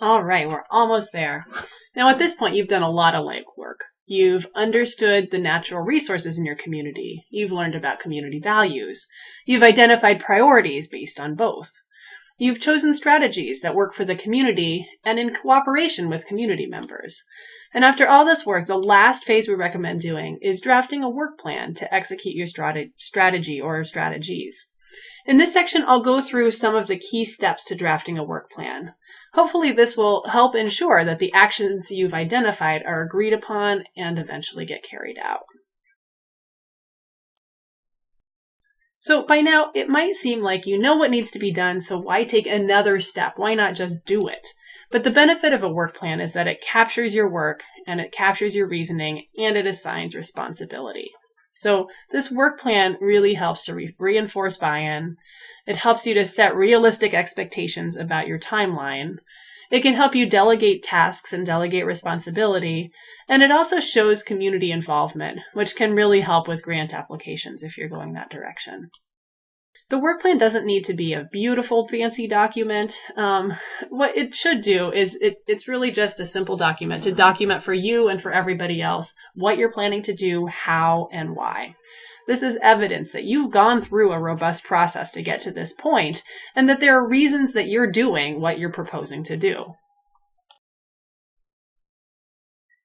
All right, we're almost there. Now, at this point, you've done a lot of legwork. You've understood the natural resources in your community. You've learned about community values. You've identified priorities based on both. You've chosen strategies that work for the community and in cooperation with community members. And after all this work, the last phase we recommend doing is drafting a work plan to execute your strategy or strategies. In this section, I'll go through some of the key steps to drafting a work plan. Hopefully, this will help ensure that the actions you've identified are agreed upon and eventually get carried out. So by now, it might seem like you know what needs to be done, so why take another step? Why not just do it? But the benefit of a work plan is that it captures your work and it captures your reasoning and it assigns responsibility. So this work plan really helps to reinforce buy-in. It helps you to set realistic expectations about your timeline. It can help you delegate tasks and delegate responsibility. And it also shows community involvement, which can really help with grant applications if you're going that direction. The work plan doesn't need to be a beautiful, fancy document. What it should do is it's really just a simple document to document for you and for everybody else what you're planning to do, how, and why. This is evidence that you've gone through a robust process to get to this point, and that there are reasons that you're doing what you're proposing to do.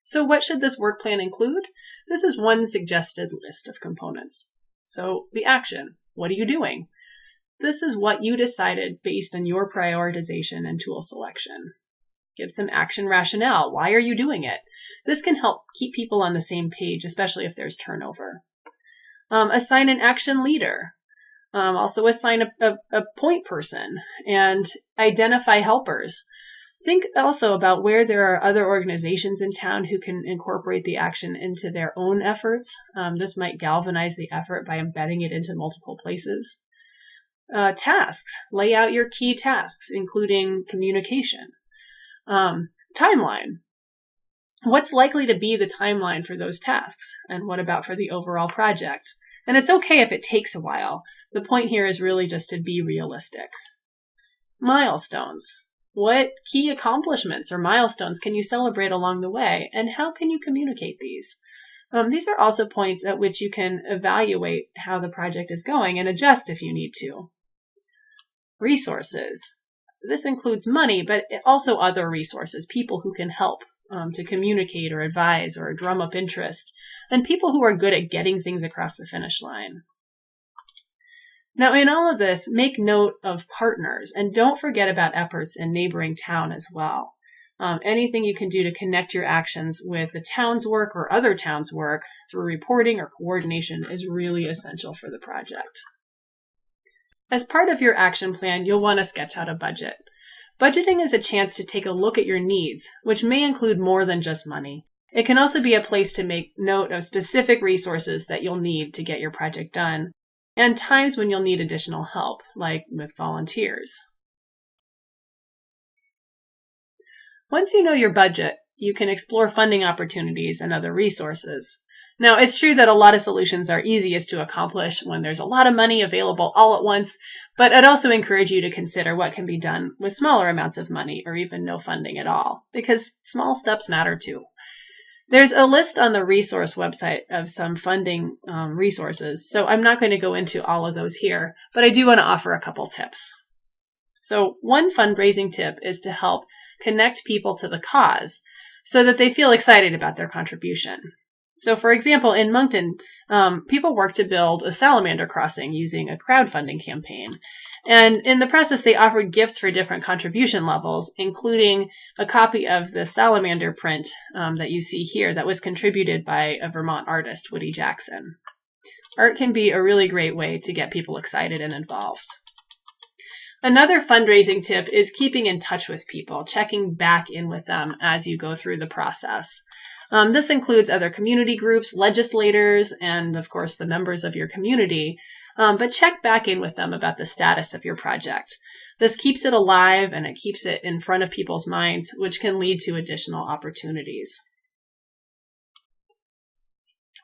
So what should this work plan include? This is one suggested list of components. So the action, what are you doing? This is what you decided based on your prioritization and tool selection. Give some action rationale. Why are you doing it? This can help keep people on the same page, especially if there's turnover. Assign an action leader. Also assign a point person and identify helpers. Think also about where there are other organizations in town who can incorporate the action into their own efforts. This might galvanize the effort by embedding it into multiple places. Tasks. Lay out your key tasks, including communication. Timeline. What's likely to be the timeline for those tasks? And what about for the overall project? And it's okay if it takes a while. The point here is really just to be realistic. Milestones. What key accomplishments or milestones can you celebrate along the way? And how can you communicate these? These are also points at which you can evaluate how the project is going and adjust if you need to. Resources. This includes money, but also other resources, people who can help to communicate or advise or drum up interest, and people who are good at getting things across the finish line. Now, in all of this, make note of partners, and don't forget about efforts in neighboring town as well. Anything you can do to connect your actions with the town's work or other towns' work through reporting or coordination is really essential for the project. As part of your action plan, you'll want to sketch out a budget. Budgeting is a chance to take a look at your needs, which may include more than just money. It can also be a place to make note of specific resources that you'll need to get your project done, and times when you'll need additional help, like with volunteers. Once you know your budget, you can explore funding opportunities and other resources. Now, it's true that a lot of solutions are easiest to accomplish when there's a lot of money available all at once, but I'd also encourage you to consider what can be done with smaller amounts of money or even no funding at all, because small steps matter too. There's a list on the resource website of some funding resources, so I'm not going to go into all of those here, but I do want to offer a couple tips. So one fundraising tip is to help connect people to the cause so that they feel excited about their contribution. So for example, in Moncton, people worked to build a salamander crossing using a crowdfunding campaign. And in the process, they offered gifts for different contribution levels, including a copy of the salamander print that you see here that was contributed by a Vermont artist, Woody Jackson. Art can be a really great way to get people excited and involved. Another fundraising tip is keeping in touch with people, checking back in with them as you go through the process. This includes other community groups, legislators, and of course the members of your community, but check back in with them about the status of your project. This keeps it alive and it keeps it in front of people's minds, which can lead to additional opportunities.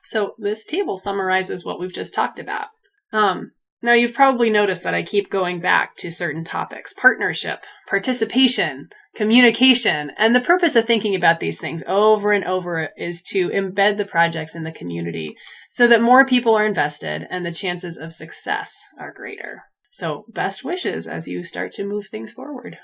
So this table summarizes what we've just talked about. Now, you've probably noticed that I keep going back to certain topics: partnership, participation, communication. And the purpose of thinking about these things over and over is to embed the projects in the community so that more people are invested and the chances of success are greater. So best wishes as you start to move things forward.